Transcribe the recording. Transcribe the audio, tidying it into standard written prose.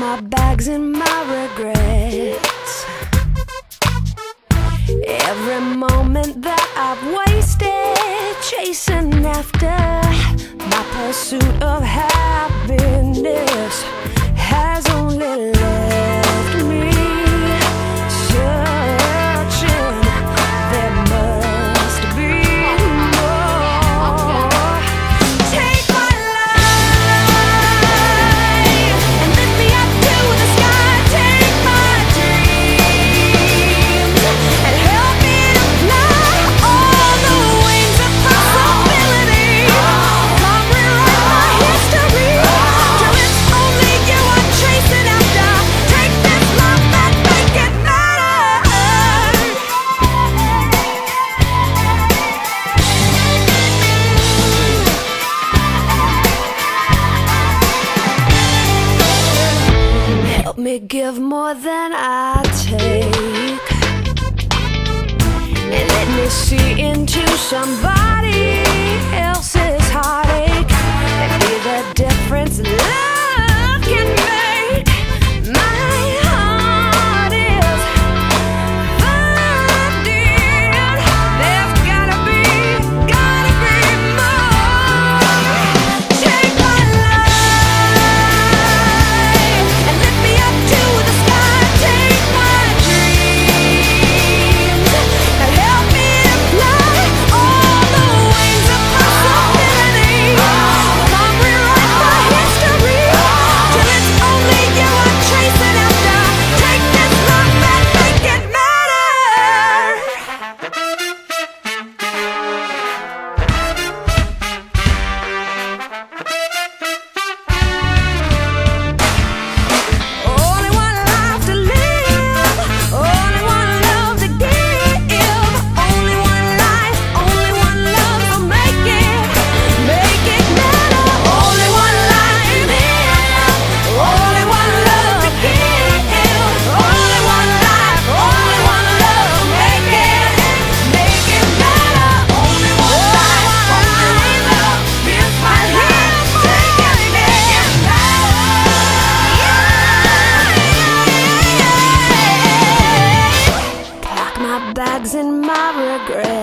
my bags and my regrets. Every moment that I've wasted chasing after my pursuit of happiness has only left me searching. There must be more. Take my life and lift me up to the sky. Take my dreams and help me to fly all the wings of possibility. Come rewrite my history till it's only you I'm chasing after. Take this love and make it matter. Help me give more than I take, and let me see into somebody else's heartache and be the difference love can make. My heart is funded. There's gotta be more. Take my life and lift me up to the sky. Take my dreams and help me to fly all the wings of possibility. Come rewrite my history till it's only you I'm chasing after. Take this love and make it matter. Only one life to live, only one love to give, only one life, only one love, so make it matter. Only one life to live, only one love to give, only one life, only one love, make it matter. Only one life, only one love, here's my life, make it matter. Pack my bags and my regrets.